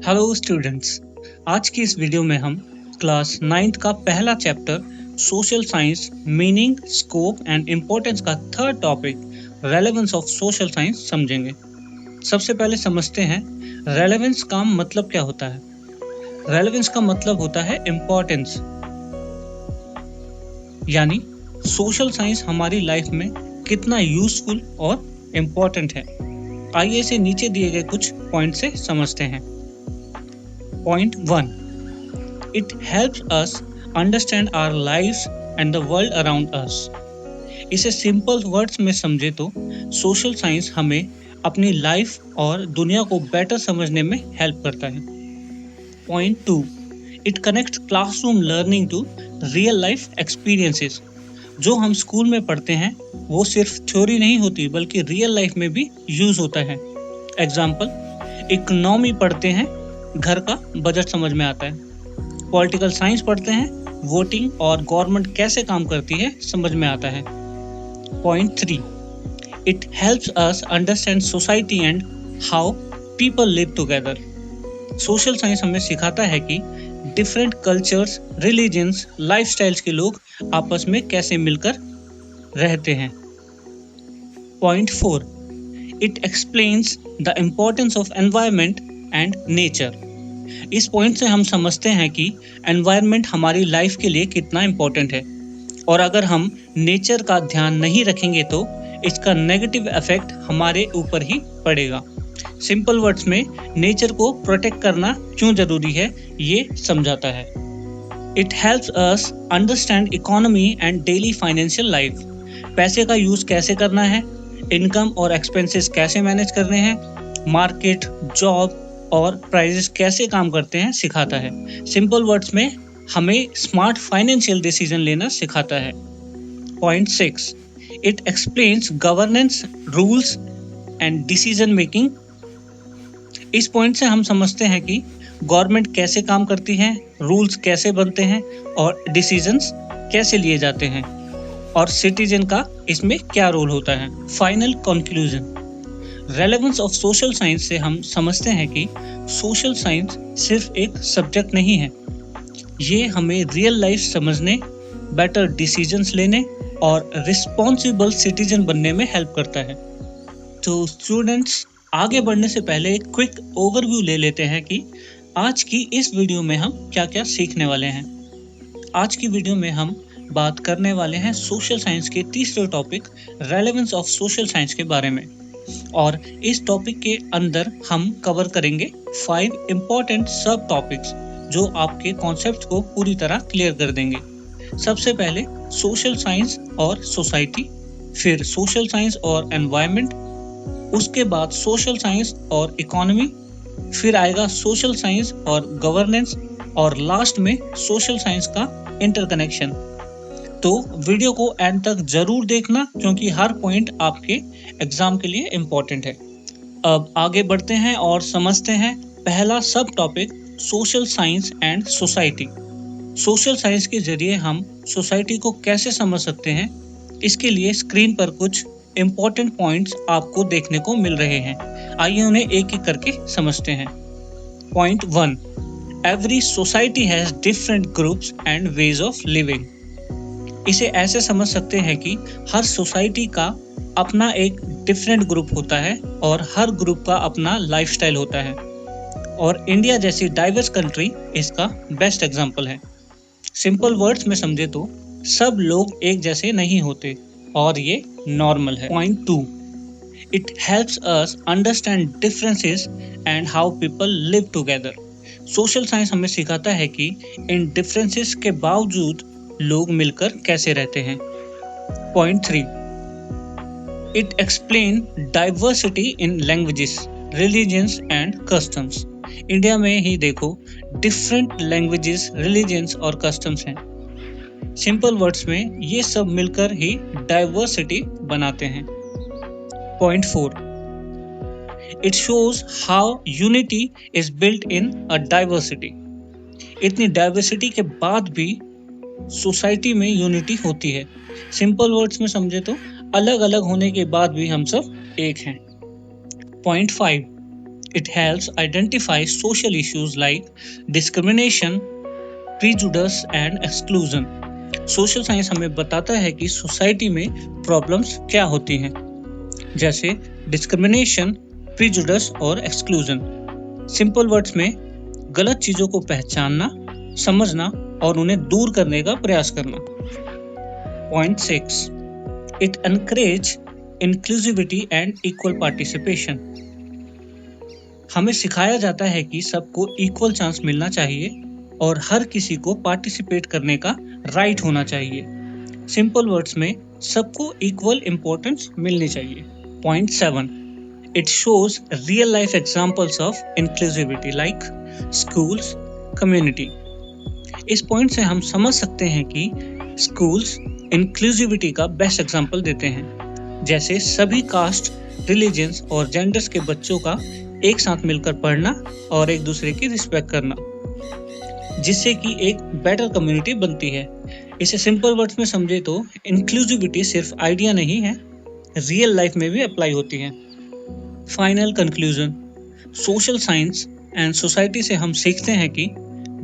Hello students, आज की इस वीडियो में हम क्लास 9th का पहला chapter social science meaning, scope and importance का third topic relevance of social science समझेंगे। सबसे पहले समझते हैं रेलेवेंस का मतलब क्या होता है। रेलेवेंस का मतलब होता है इम्पोर्टेंस, यानी सोशल साइंस हमारी लाइफ में कितना यूजफुल और इम्पोर्टेंट है। आइए इसे नीचे दिए गए कुछ पॉइंट से समझते हैं। Point 1. It helps us understand our lives and the world around us. इसे सिंपल वर्ड्स में समझे तो सोशल साइंस हमें अपनी लाइफ और दुनिया को बेटर समझने में हेल्प करता है। Point 2. It connects classroom learning to real life experiences. जो हम स्कूल में पढ़ते हैं वो सिर्फ थ्योरी नहीं होती बल्कि रियल लाइफ में भी यूज होता है। एग्जाम्पल, इकोनॉमी पढ़ते हैं, घर का बजट समझ में आता है। पॉलिटिकल साइंस पढ़ते हैं, वोटिंग और गवर्नमेंट कैसे काम करती है समझ में आता है। Point 3. It helps us understand society and how people live together. Social science हमें सिखाता है कि डिफरेंट कल्चर्स, रिलीजन्स, लाइफस्टाइल्स के लोग आपस में कैसे मिलकर रहते हैं। Point 4. It explains the importance of environment and nature. इस पॉइंट से हम समझते हैं कि एनवायरनमेंट हमारी लाइफ के लिए कितना इम्पोर्टेंट है और अगर हम नेचर का ध्यान नहीं रखेंगे तो इसका नेगेटिव इफेक्ट हमारे ऊपर ही पड़ेगा। सिंपल वर्ड्स में नेचर को प्रोटेक्ट करना क्यों जरूरी है ये समझाता है। It helps us understand economy and daily financial life. पैसे का यूज कैसे करना है, इनकम और एक्सपेंसेस कैसे मैनेज करने हैं, मार्केट, जॉब और प्राइसेस कैसे काम करते हैं सिखाता है। सिंपल वर्ड्स में हमें स्मार्ट फाइनेंशियल डिसीजन लेना सिखाता है। Point 6. It explains governance, rules and decision making. इस पॉइंट से हम समझते हैं कि गवर्नमेंट कैसे काम करती है, रूल्स कैसे बनते हैं और डिसीजंस कैसे लिए जाते हैं और सिटीजन का इसमें क्या रोल होता है। Final conclusion, relevance of social science से हम समझते हैं कि सोशल साइंस सिर्फ एक सब्जेक्ट नहीं है, ये हमें रियल लाइफ समझने, बेटर डिसीजंस लेने और रिस्पॉन्सिबल सिटीजन बनने में हेल्प करता है। तो स्टूडेंट्स, आगे बढ़ने से पहले एक क्विक ओवरव्यू ले लेते हैं कि आज की इस वीडियो में हम क्या क्या सीखने वाले हैं। आज की वीडियो में हम बात करने वाले हैं सोशल साइंस के तीसरे topic relevance of social science के बारे में और इस टॉपिक के अंदर हम कवर करेंगे 5 इम्पोर्टेंट सब टॉपिक्स जो आपके कॉन्सेप्ट को पूरी तरह क्लियर कर देंगे। सबसे पहले सोशल साइंस और सोसाइटी, फिर सोशल साइंस और एनवायरनमेंट, उसके बाद सोशल साइंस और इकोनॉमी, फिर आएगा सोशल साइंस और गवर्नेंस और लास्ट में सोशल साइंस का इंटरकनेक्शन। तो वीडियो को एंड तक जरूर देखना क्योंकि हर पॉइंट आपके एग्जाम के लिए इम्पोर्टेंट है। अब आगे बढ़ते हैं और समझते हैं पहला सब topic social science and society. Social science के जरिए हम सोसाइटी को कैसे समझ सकते हैं, इसके लिए स्क्रीन पर कुछ इम्पोर्टेंट पॉइंट्स आपको देखने को मिल रहे हैं। आइए उन्हें एक एक करके समझते हैं। Point 1. Every society has different groups and ways of living. इसे ऐसे समझ सकते हैं कि हर सोसाइटी का अपना एक डिफरेंट ग्रुप होता है और हर ग्रुप का अपना लाइफस्टाइल होता है और इंडिया जैसी डाइवर्स कंट्री इसका बेस्ट एग्जांपल है। सिंपल वर्ड्स में समझे तो सब लोग एक जैसे नहीं होते और ये नॉर्मल है। Point 2. It helps us understand differences and how people live together. Social science हमें सिखाता है कि इन डिफरेंसेस के बावजूद लोग मिलकर कैसे रहते हैं। Point 3. It explain diversity in languages, religions and customs. India में ही देखो डिफरेंट लैंग्वेजेस, रिलीजन्स और कस्टम्स हैं। सिंपल वर्ड्स में ये सब मिलकर ही डाइवर्सिटी बनाते हैं। Point 4. It shows how unity is built in a diversity. इतनी डाइवर्सिटी के बाद भी सोसाइटी में यूनिटी होती है। सिंपल वर्ड्स में समझे तो अलग अलग होने के बाद भी हम सब एक हैं। Point 5. It helps identify social issues like discrimination, prejudice and exclusion. Social science हमें बताता है कि सोसाइटी में प्रॉब्लम्स क्या होती हैं, जैसे डिस्क्रिमिनेशन, प्रीजुडिस और एक्सक्लूजन। सिंपल वर्ड्स में गलत चीजों को पहचानना, समझना और उन्हें दूर करने का प्रयास करना। Point 6, it encourage inclusivity and equal participation. हमें सिखाया जाता है कि सबको इक्वल चांस मिलना चाहिए और हर किसी को पार्टिसिपेट करने का राइट होना चाहिए। सिंपल वर्ड्स में सबको इक्वल इम्पोर्टेंस मिलनी चाहिए। Point 7, it shows real life examples of inclusivity like schools, community. इस पॉइंट से हम समझ सकते हैं कि स्कूल्स इंक्लूसिविटी का बेस्ट एग्जांपल देते हैं, जैसे सभी कास्ट, रिलीजन्स और जेंडर्स के बच्चों का एक साथ मिलकर पढ़ना और एक दूसरे की रिस्पेक्ट करना, जिससे कि एक बेटर कम्युनिटी बनती है। इसे सिंपल वर्ड्स में समझे तो इंक्लूसिविटी सिर्फ आइडिया नहीं है, रियल लाइफ में भी अप्लाई होती है। Final conclusion, social science and society से हम सीखते हैं कि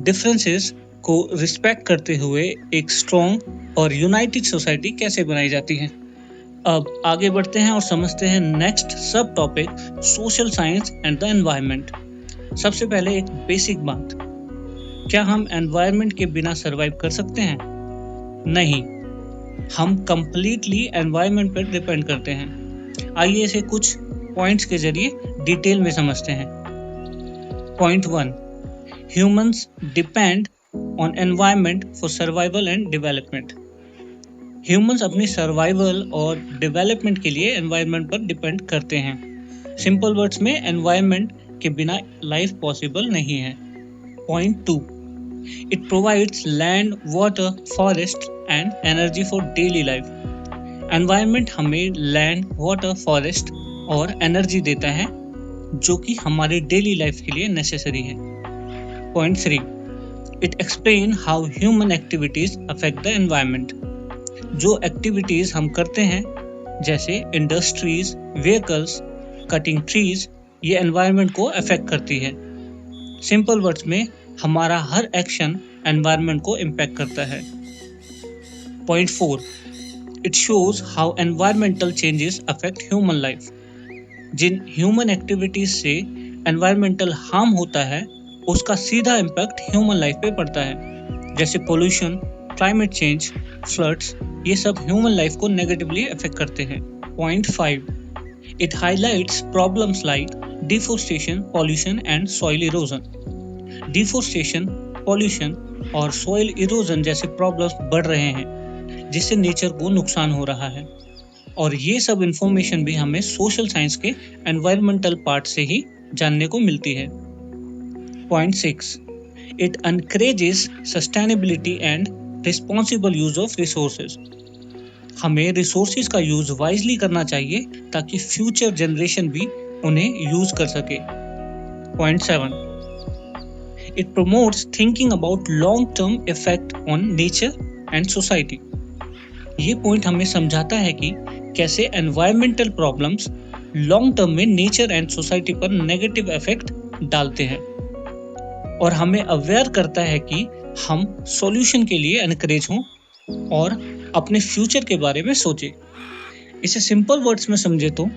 डिफरेंसेस को रिस्पेक्ट करते हुए एक स्ट्रॉन्ग और यूनाइटेड सोसाइटी कैसे बनाई जाती है। अब आगे बढ़ते हैं और समझते हैं नेक्स्ट सब topic, social science and the environment. सबसे पहले एक बेसिक बात, क्या हम एनवायरनमेंट के बिना सरवाइव कर सकते हैं? नहीं, हम कंप्लीटली एनवायरनमेंट पर डिपेंड करते हैं। आइए इसे कुछ पॉइंट्स के जरिए डिटेल में समझते हैं। Point 1, humans depend on environment for survival and development. Humans अपनी सर्वाइवल और डेवलपमेंट के लिए एनवायरनमेंट पर डिपेंड करते हैं। सिंपल वर्ड्स में एनवायरनमेंट के बिना लाइफ पॉसिबल नहीं है। Point 2, it provides land, water, forest and energy for daily life. Environment हमें लैंड, वाटर, फॉरेस्ट और एनर्जी देता है जो कि हमारे डेली लाइफ के लिए नेसेसरी है। Point 3, it explain how human activities affect the environment. जो एक्टिविटीज हम करते हैं जैसे इंडस्ट्रीज, व्हीकल्स, कटिंग ट्रीज, ये एनवायरनमेंट को अफेक्ट करती है। सिंपल वर्ड्स में हमारा हर एक्शन एनवायरनमेंट को इम्पैक्ट करता है। Point 4, it shows how environmental changes affect human life. जिन ह्यूमन एक्टिविटीज से एनवायरमेंटल हार्म होता है उसका सीधा इम्पैक्ट ह्यूमन लाइफ पे पड़ता है, जैसे पोल्यूशन, क्लाइमेट चेंज, फ्लड्स, ये सब ह्यूमन लाइफ को नेगेटिवली अफेक्ट करते हैं। Point 5, it highlights problems like deforestation, pollution and soil erosion. Deforestation, pollution और सॉइल इरोजन जैसे प्रॉब्लम्स बढ़ रहे हैं, जिससे नेचर को नुकसान हो रहा है, और ये सब इंफॉर्मेशन भी हमें सोशल साइंस के एनवायरमेंटल पार्ट से ही जानने को मिलती है। Point 6, it encourages sustainability and responsible use of resources. हमें रिसोर्सेज का यूज वाइजली करना चाहिए ताकि फ्यूचर जनरेशन भी उन्हें यूज कर सके। Point 7, it promotes thinking about long term effect on nature and society. ये पॉइंट हमें समझाता है कि कैसे एनवायरमेंटल प्रॉब्लम्स लॉन्ग टर्म में नेचर एंड सोसाइटी पर नेगेटिव इफेक्ट डालते हैं, और हमें अवेयर करता है कि हम सॉल्यूशन के लिए एनकरेज हों और अपने फ्यूचर के बारे में सोचें। इसे सिंपल वर्ड्स में समझे तो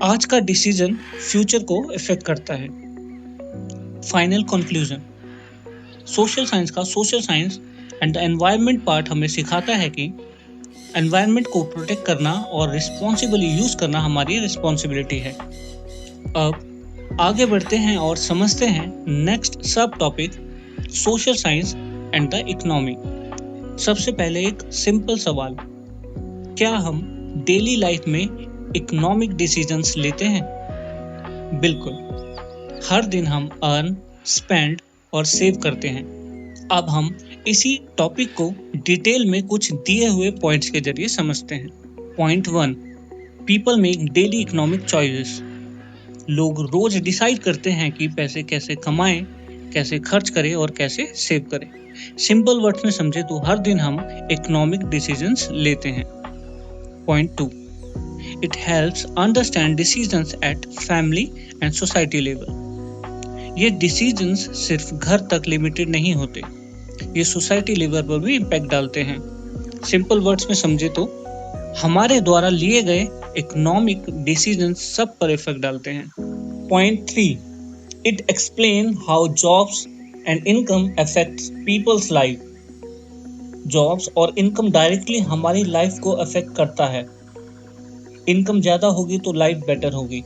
आज का डिसीजन फ्यूचर को इफेक्ट करता है। फाइनल कंक्लूजन, सोशल साइंस का social science and the environment part हमें सिखाता है कि एनवायरनमेंट को प्रोटेक्ट करना और रिस्पॉन्सिबली यूज करना हमारी रिस्पॉन्सिबिलिटी है। अब आगे बढ़ते हैं और समझते हैं नेक्स्ट सब topic, social science and the economy. सबसे पहले एक सिंपल सवाल, क्या हम डेली लाइफ में इकोनॉमिक डिसीजंस लेते हैं? बिल्कुल, हर दिन हम अर्न, स्पेंड और सेव करते हैं। अब हम इसी टॉपिक को डिटेल में कुछ दिए हुए पॉइंट्स के जरिए समझते हैं। Point 1, people make daily economic choices. लोग रोज डिसाइड करते हैं कि पैसे कैसे कमाएं, कैसे खर्च करें और कैसे सेव करें। सिंपल वर्ड्स में समझे तो हर दिन हम इकोनॉमिक डिसीजंस लेते हैं। Point 2, it helps understand decisions eight family and society level. ये डिसीजंस सिर्फ घर तक लिमिटेड नहीं होते, ये सोसाइटी लेवल पर भी इम्पैक्ट डालते हैं। सिंपल वर्ड्स में समझे तो हमारे द्वारा लिए गए इकोनॉमिक डिसीजन सब पर इफेक्ट डालते हैं। Point 3, it explain how jobs and income affects people's life. Jobs और इनकम डायरेक्टली हमारी लाइफ को अफेक्ट करता है। इनकम ज़्यादा होगी तो लाइफ बेटर होगी।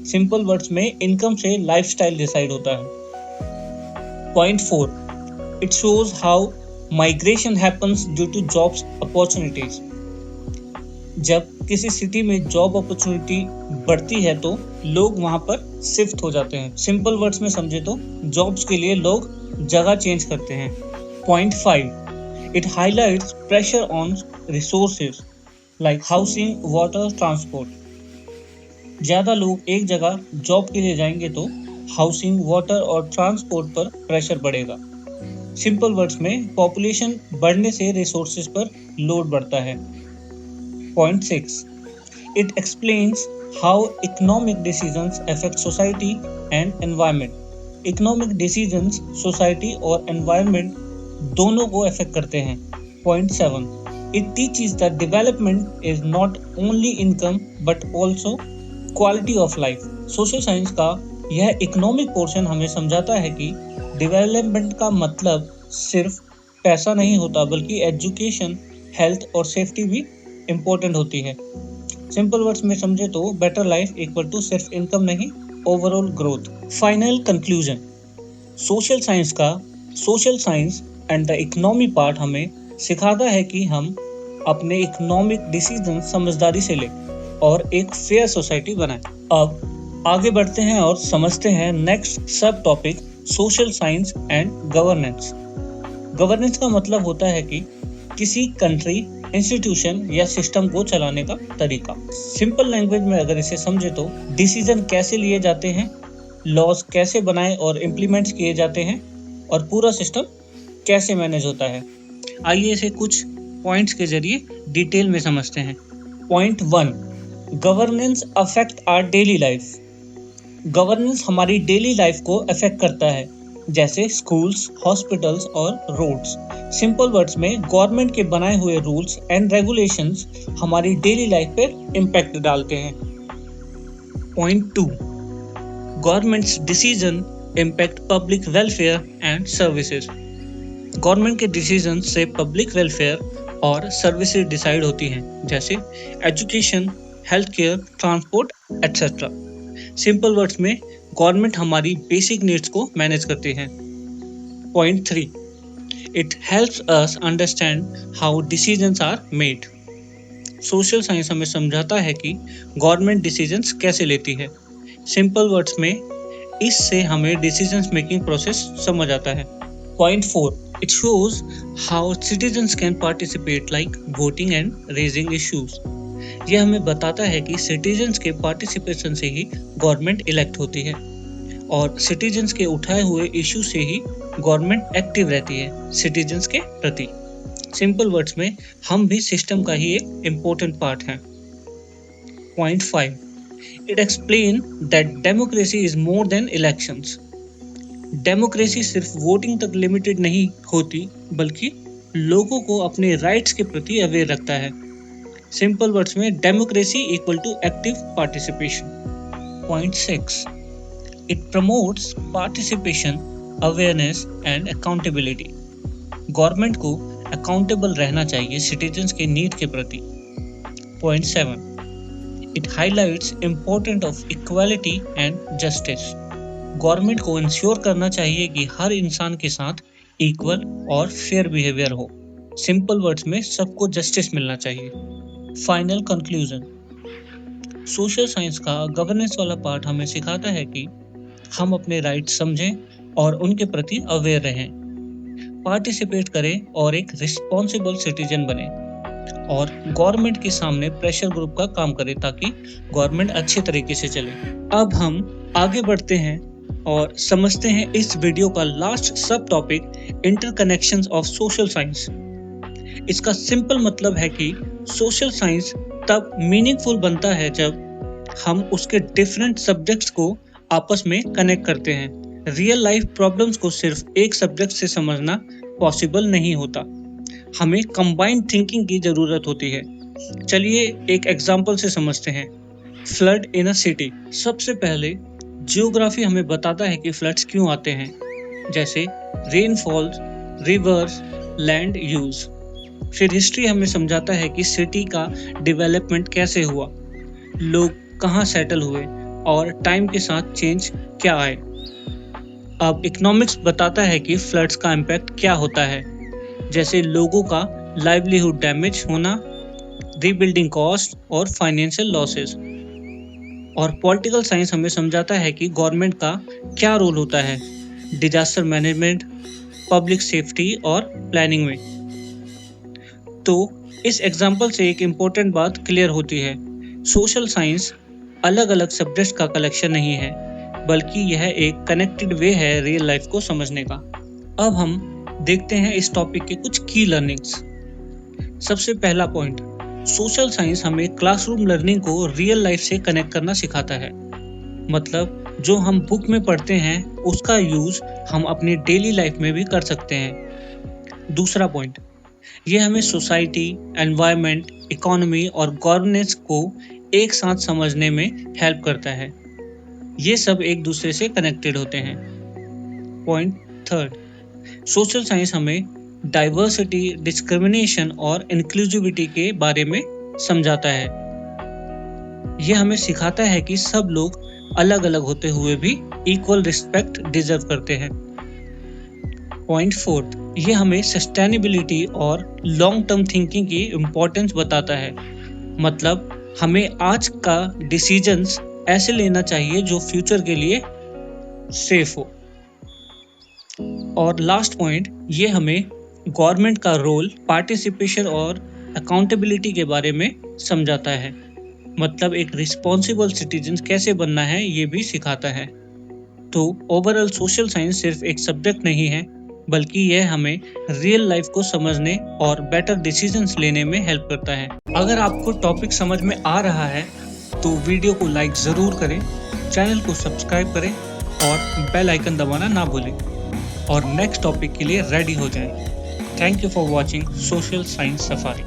सिंपल वर्ड्स में इनकम से लाइफस्टाइल डिसाइड होता है। Point 4, it shows how migration happens due to jobs opportunities. जब किसी सिटी में जॉब अपॉर्चुनिटी बढ़ती है तो लोग वहां पर शिफ्ट हो जाते हैं। सिंपल वर्ड्स में समझे तो जॉब्स के लिए लोग जगह चेंज करते हैं। Point 5, it highlights pressure on resources like housing, water, transport. ज़्यादा लोग एक जगह जॉब के लिए जाएंगे तो हाउसिंग, वाटर और ट्रांसपोर्ट पर प्रेशर बढ़ेगा। सिंपल वर्ड्स में पॉपुलेशन बढ़ने से रिसोर्सेज पर लोड बढ़ता है। Point 6, it explains how economic decisions affect society and environment. Economic decisions society और environment दोनों को affect करते हैं। Point 7, it teaches that development is not only income but also quality of life. Social science का यह economic portion हमें समझाता है कि development का मतलब सिर्फ पैसा नहीं होता बल्कि education, health और safety भी इम्पोर्टेंट होती है। सिंपल वर्ड्स में समझे तो बेटर लाइफ इक्वल टू सिर्फ इनकम नहीं, overall growth. Final conclusion, social science and the economy part हमें सिखाता है कि हम अपने इकोनॉमिक डिसीजन समझदारी से लें और एक फेयर सोसाइटी बनाएं। अब आगे बढ़ते हैं और समझते हैं नेक्स्ट सब topic, social science and governance. Governance का मतलब होता है कि किसी कंट्री, इंस्टीट्यूशन या सिस्टम को चलाने का तरीका। सिंपल लैंग्वेज में अगर इसे समझे तो डिसीजन कैसे लिए जाते हैं, लॉज कैसे बनाए और इम्प्लीमेंट किए जाते हैं और पूरा सिस्टम कैसे मैनेज होता है। आइए इसे कुछ पॉइंट्स के जरिए डिटेल में समझते हैं। Point 1, governance affect our daily life. Governance हमारी डेली लाइफ को अफेक्ट करता है, जैसे स्कूल्स, हॉस्पिटल्स और रोड्स। सिंपल वर्ड्स में गवर्नमेंट के बनाए हुए रूल्स एंड रेगुलेशंस हमारी डेली लाइफ पर इम्पैक्ट डालते हैं। Point 2, government's decision impact public welfare and services. Government के डिसीजन से पब्लिक वेलफेयर और सर्विसेज डिसाइड होती हैं, जैसे education, health care, transport etcetera. Simple words में गवर्नमेंट हमारी बेसिक नीड्स को मैनेज करती है। Point 3, it helps us understand how decisions are made. Social science हमें समझाता है कि गवर्नमेंट डिसीजंस कैसे लेती है। सिंपल वर्ड्स में इससे हमें डिसीजंस मेकिंग प्रोसेस समझ आता है। Point 4, it shows how citizens can participate like voting and raising issues. यह हमें बताता है कि सिटीजन्स के पार्टिसिपेशन से ही गवर्नमेंट इलेक्ट होती है और सिटीजन्स के उठाए हुए इशू से ही गवर्नमेंट एक्टिव रहती है सिटीजन्स के प्रति। सिंपल वर्ड्स में हम भी सिस्टम का ही एक इम्पोर्टेंट पार्ट हैं। Point 5, it explain that democracy is more than elections. Democracy सिर्फ वोटिंग तक लिमिटेड नहीं होती बल्कि लोगों को अपने राइट्स के प्रति अवेयर रखता है। सिंपल वर्ड्स में democracy equal to active participation. Point 6, it promotes participation, awareness and accountability. Government को अकाउंटेबल रहना चाहिए सिटीजन्स के नीड के प्रति। Point 7, it highlights importance of equality and justice. Government को इंश्योर करना चाहिए कि हर इंसान के साथ इक्वल और फेयर बिहेवियर हो। सिंपल वर्ड्स में सबको जस्टिस मिलना चाहिए। फाइनल कंक्लूजन, सोशल साइंस का गवर्नेंस वाला पार्ट हमें सिखाता है कि हम अपने राइट समझें और उनके प्रति अवेयर रहें, पार्टिसिपेट करें और एक रिस्पॉन्सिबल सिटीजन बने और गवर्नमेंट के सामने प्रेशर ग्रुप का काम करें ताकि गवर्नमेंट अच्छे तरीके से चले। अब हम आगे बढ़ते हैं और समझते हैं इस वीडियो का लास्ट सब topic, interconnections of social science. इसका सिंपल मतलब है कि सोशल साइंस तब मीनिंगफुल बनता है जब हम उसके डिफरेंट सब्जेक्ट्स को आपस में कनेक्ट करते हैं। रियल लाइफ प्रॉब्लम्स को सिर्फ एक सब्जेक्ट से समझना पॉसिबल नहीं होता। हमें कंबाइंड थिंकिंग की जरूरत होती है। चलिए एक एग्जांपल से समझते हैं। फ्लड इन अ सिटी। सबसे पहले जियोग्राफी हमें बताता है कि फ्लड्स क्यों आते हैं, जैसे रेनफॉल्स, रिवर्स, लैंड यूज। फिर हिस्ट्री हमें समझाता है कि सिटी का डेवलपमेंट कैसे हुआ, लोग कहाँ सेटल हुए और टाइम के साथ चेंज क्या आए। अब इकोनॉमिक्स बताता है कि फ्लड्स का इम्पैक्ट क्या होता है, जैसे लोगों का लाइवलीहुड डैमेज होना, रीबिल्डिंग कॉस्ट और फाइनेंशियल लॉसेस। और पॉलिटिकल साइंस हमें समझाता है कि गवर्नमेंट का क्या रोल होता है डिजास्टर मैनेजमेंट, पब्लिक सेफ्टी और प्लानिंग में। तो इस एग्जाम्पल से एक इम्पोर्टेंट बात क्लियर होती है, सोशल साइंस अलग अलग सब्जेक्ट्स का कलेक्शन नहीं है, बल्कि यह एक कनेक्टेड वे है रियल लाइफ को समझने का। अब हम देखते हैं इस टॉपिक के कुछ की लर्निंग्स। सबसे पहला पॉइंट, सोशल साइंस हमें क्लासरूम लर्निंग को रियल लाइफ से कनेक्ट करना सिखाता है। मतलब जो हम बुक में पढ़ते हैं उसका यूज हम अपनी डेली लाइफ में भी कर सकते हैं। दूसरा पॉइंट, ये हमें सोसाइटी, एनवायरनमेंट, इकोनॉमी और गवर्नेंस को एक साथ समझने में हेल्प करता है। ये सब एक दूसरे से कनेक्टेड होते हैं। पॉइंट थर्ड, सोशल साइंस हमें डाइवर्सिटी, डिस्क्रिमिनेशन और इंक्लूसिविटी के बारे में समझाता है। यह हमें सिखाता है कि सब लोग अलग अलग होते हुए भी इक्वल रिस्पेक्ट डिजर्व करते हैं। पॉइंट फोर्थ, ये हमें सस्टेनेबिलिटी और लॉन्ग टर्म थिंकिंग की इम्पोर्टेंस बताता है। मतलब हमें आज का डिसीजंस ऐसे लेना चाहिए जो फ्यूचर के लिए सेफ हो। और लास्ट पॉइंट, ये हमें गवर्नमेंट का रोल, पार्टिसिपेशन और अकाउंटेबिलिटी के बारे में समझाता है। मतलब एक रिस्पॉन्सिबल सिटीजन कैसे बनना है ये भी सिखाता है। तो ओवरऑल सोशल साइंस सिर्फ एक सब्जेक्ट नहीं है, बल्कि यह हमें रियल लाइफ को समझने और बेटर डिसीजंस लेने में हेल्प करता है। अगर आपको टॉपिक समझ में आ रहा है तो वीडियो को लाइक ज़रूर करें, चैनल को सब्सक्राइब करें और बेल आइकन दबाना ना भूलें और नेक्स्ट टॉपिक के लिए रेडी हो जाएं। Thank you for watching social science safari.